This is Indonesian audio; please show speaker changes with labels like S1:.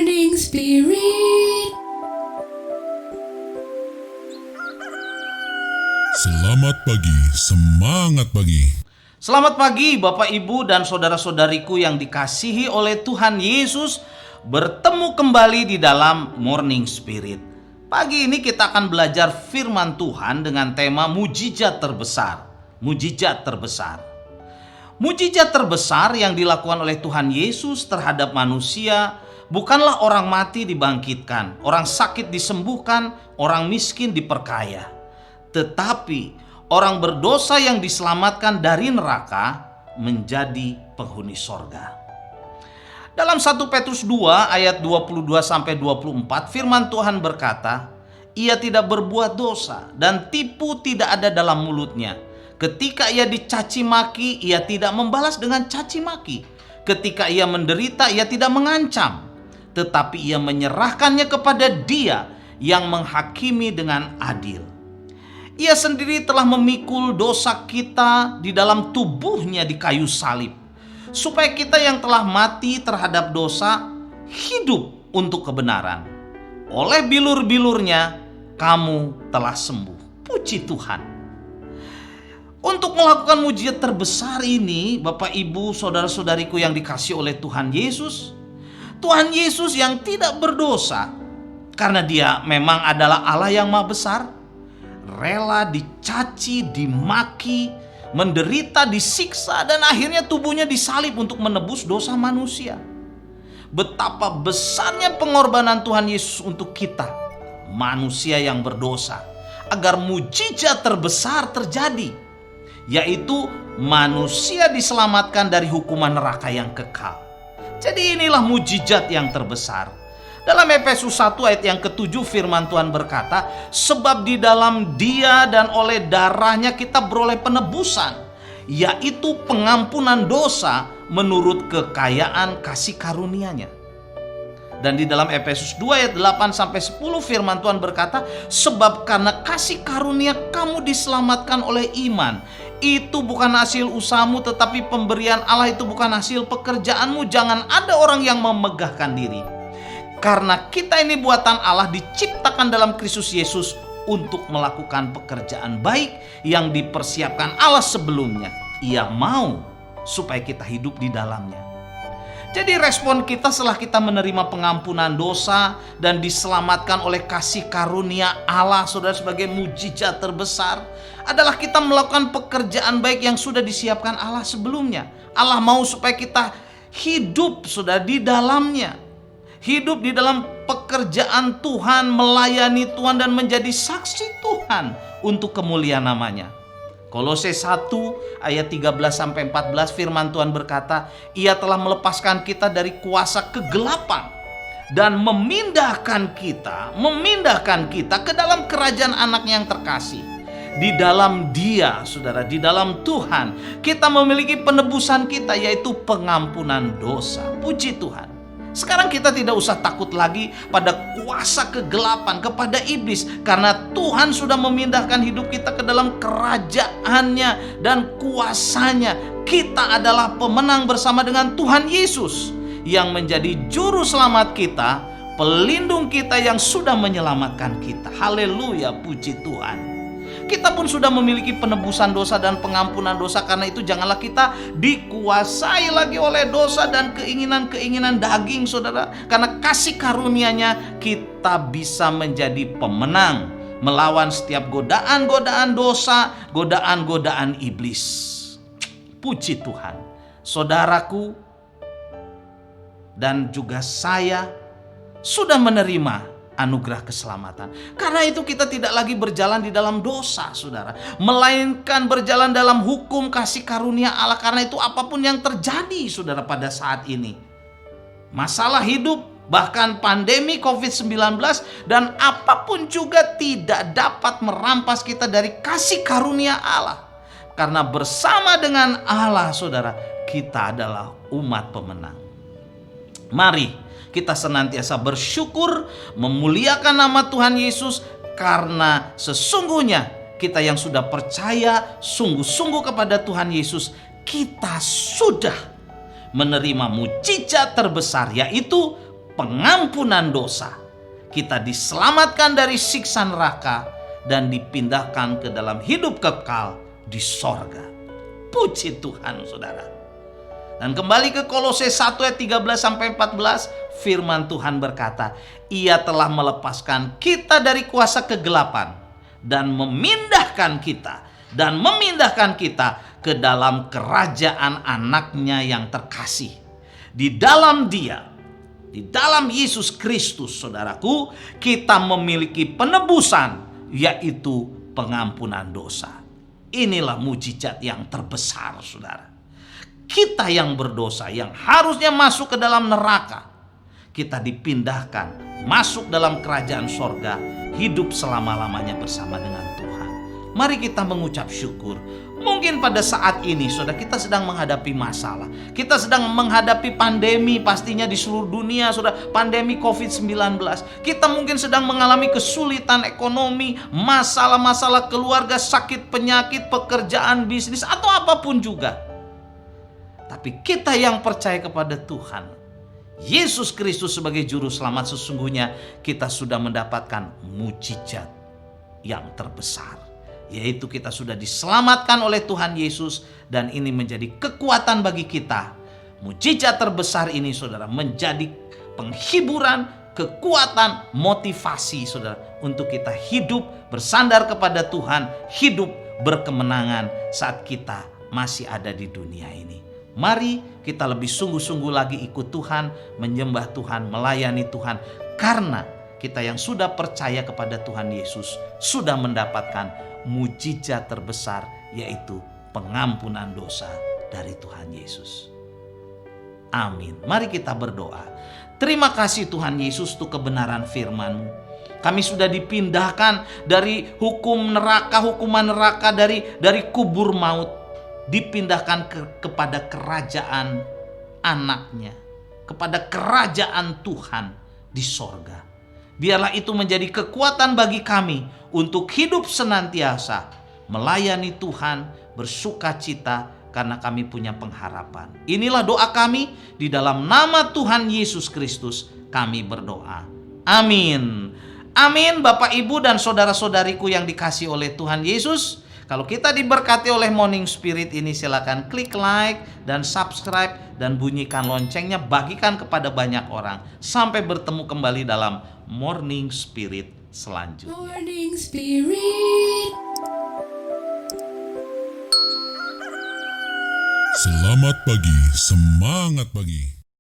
S1: Morning Spirit.
S2: Selamat pagi, semangat pagi.
S3: Selamat pagi Bapak Ibu dan saudara-saudariku yang dikasihi oleh Tuhan Yesus. Bertemu kembali di dalam Morning Spirit. Pagi ini kita akan belajar firman Tuhan dengan tema mujizat terbesar. Mujizat terbesar. Mujizat terbesar yang dilakukan oleh Tuhan Yesus terhadap manusia bukanlah orang mati dibangkitkan, orang sakit disembuhkan, orang miskin diperkaya. Tetapi orang berdosa yang diselamatkan dari neraka menjadi penghuni sorga. Dalam 1 Petrus 2 ayat 22-24 firman Tuhan berkata, ia tidak berbuat dosa dan tipu tidak ada dalam mulutnya. Ketika ia dicaci maki, ia tidak membalas dengan caci maki. Ketika ia menderita, ia tidak mengancam. Tetapi ia menyerahkannya kepada Dia yang menghakimi dengan adil. Ia sendiri telah memikul dosa kita di dalam tubuhnya di kayu salib, supaya kita yang telah mati terhadap dosa hidup untuk kebenaran. Oleh bilur-bilurnya kamu telah sembuh. Puji Tuhan. Untuk melakukan mujizat terbesar ini, Bapak Ibu saudara-saudariku yang dikasihi oleh Tuhan Yesus yang tidak berdosa, karena Dia memang adalah Allah yang Maha Besar, rela dicaci, dimaki, menderita, disiksa, dan akhirnya tubuhnya disalib untuk menebus dosa manusia. Betapa besarnya pengorbanan Tuhan Yesus untuk kita, manusia yang berdosa, agar mujizat terbesar terjadi, yaitu manusia diselamatkan dari hukuman neraka yang kekal. Jadi inilah mujizat yang terbesar. Dalam Efesus 1 ayat yang ke-7 firman Tuhan berkata, sebab di dalam Dia dan oleh darahnya kita beroleh penebusan, yaitu pengampunan dosa menurut kekayaan kasih karunia-Nya. Dan di dalam Efesus 2 ayat 8-10 firman Tuhan berkata, sebab karena kasih karunia kamu diselamatkan oleh iman. Itu bukan hasil usahamu, tetapi pemberian Allah. Itu bukan hasil pekerjaanmu. Jangan ada orang yang memegahkan diri. Karena kita ini buatan Allah, diciptakan dalam Kristus Yesus untuk melakukan pekerjaan baik yang dipersiapkan Allah sebelumnya. Ia mau supaya kita hidup di dalamnya. Jadi respon kita setelah kita menerima pengampunan dosa dan diselamatkan oleh kasih karunia Allah, saudara, sebagai mujizat terbesar adalah kita melakukan pekerjaan baik yang sudah disiapkan Allah sebelumnya. Allah mau supaya kita hidup, saudara, di dalamnya. Hidup di dalam pekerjaan Tuhan, melayani Tuhan dan menjadi saksi Tuhan untuk kemuliaan namanya. Kolose 1 ayat 13-14 firman Tuhan berkata, ia telah melepaskan kita dari kuasa kegelapan dan memindahkan kita ke dalam kerajaan anak yang terkasih. Di dalam Dia, saudara, di dalam Tuhan kita memiliki penebusan kita, yaitu pengampunan dosa. Puji Tuhan. Sekarang kita tidak usah takut lagi pada kuasa kegelapan, kepada iblis, karena Tuhan sudah memindahkan hidup kita ke dalam kerajaannya dan kuasanya. Kita adalah pemenang bersama dengan Tuhan Yesus yang menjadi juru selamat kita, pelindung kita yang sudah menyelamatkan kita. Haleluya, puji Tuhan. Kita pun sudah memiliki penebusan dosa dan pengampunan dosa. Karena itu janganlah kita dikuasai lagi oleh dosa dan keinginan-keinginan daging, saudara. Karena kasih karunia-Nya kita bisa menjadi pemenang melawan setiap godaan-godaan dosa, godaan-godaan iblis. Puji Tuhan. Saudaraku dan juga saya sudah menerima anugerah keselamatan. Karena itu kita tidak lagi berjalan di dalam dosa, saudara, melainkan berjalan dalam hukum kasih karunia Allah. Karena itu apapun yang terjadi, saudara, pada saat ini, masalah hidup, bahkan pandemi COVID-19 dan apapun juga tidak dapat merampas kita dari kasih karunia Allah. Karena bersama dengan Allah, saudara, kita adalah umat pemenang. Mari kita senantiasa bersyukur, memuliakan nama Tuhan Yesus, karena sesungguhnya kita yang sudah percaya sungguh-sungguh kepada Tuhan Yesus, kita sudah menerima mujizat terbesar, yaitu pengampunan dosa. Kita diselamatkan dari siksa neraka dan dipindahkan ke dalam hidup kekal di sorga. Puji Tuhan, saudara. Dan kembali ke Kolose 1 ayat 13-14, firman Tuhan berkata, Ia telah melepaskan kita dari kuasa kegelapan dan memindahkan kita ke dalam kerajaan anaknya yang terkasih. Di dalam Dia, di dalam Yesus Kristus, saudaraku, kita memiliki penebusan, yaitu pengampunan dosa. Inilah mujizat yang terbesar, saudara. Kita yang berdosa, yang harusnya masuk ke dalam neraka, kita dipindahkan masuk dalam kerajaan sorga, hidup selama-lamanya bersama dengan Tuhan. Mari kita mengucap syukur. Mungkin pada saat ini, saudara, kita sedang menghadapi masalah. Kita sedang menghadapi pandemi pastinya di seluruh dunia, saudara. Pandemi COVID-19. Kita mungkin sedang mengalami kesulitan ekonomi, masalah-masalah keluarga, sakit penyakit, pekerjaan, bisnis, atau apapun juga. Tapi kita yang percaya kepada Tuhan, Yesus Kristus sebagai juru selamat, sesungguhnya kita sudah mendapatkan mujizat yang terbesar, yaitu kita sudah diselamatkan oleh Tuhan Yesus, dan ini menjadi kekuatan bagi kita. Mujizat terbesar ini, saudara, menjadi penghiburan, kekuatan, motivasi, saudara, untuk kita hidup bersandar kepada Tuhan, hidup berkemenangan saat kita masih ada di dunia ini. Mari kita lebih sungguh-sungguh lagi ikut Tuhan, menyembah Tuhan, melayani Tuhan, karena kita yang sudah percaya kepada Tuhan Yesus sudah mendapatkan mujizat terbesar, yaitu pengampunan dosa dari Tuhan Yesus. Amin. Mari kita berdoa. Terima kasih Tuhan Yesus untuk kebenaran firman-Mu. Kami sudah dipindahkan dari hukuman neraka, dari kubur maut, dipindahkan kepada kerajaan anaknya, kepada kerajaan Tuhan di sorga. Biarlah itu menjadi kekuatan bagi kami untuk hidup senantiasa melayani Tuhan, bersukacita karena kami punya pengharapan. Inilah doa kami, di dalam nama Tuhan Yesus Kristus kami berdoa. Amin. Amin. Bapak, Ibu, dan saudara-saudariku yang dikasihi oleh Tuhan Yesus, kalau kita diberkati oleh Morning Spirit ini, silakan klik like dan subscribe dan bunyikan loncengnya, bagikan kepada banyak orang. Sampai bertemu kembali dalam Morning Spirit selanjutnya.
S1: Morning Spirit.
S2: Selamat pagi, semangat pagi.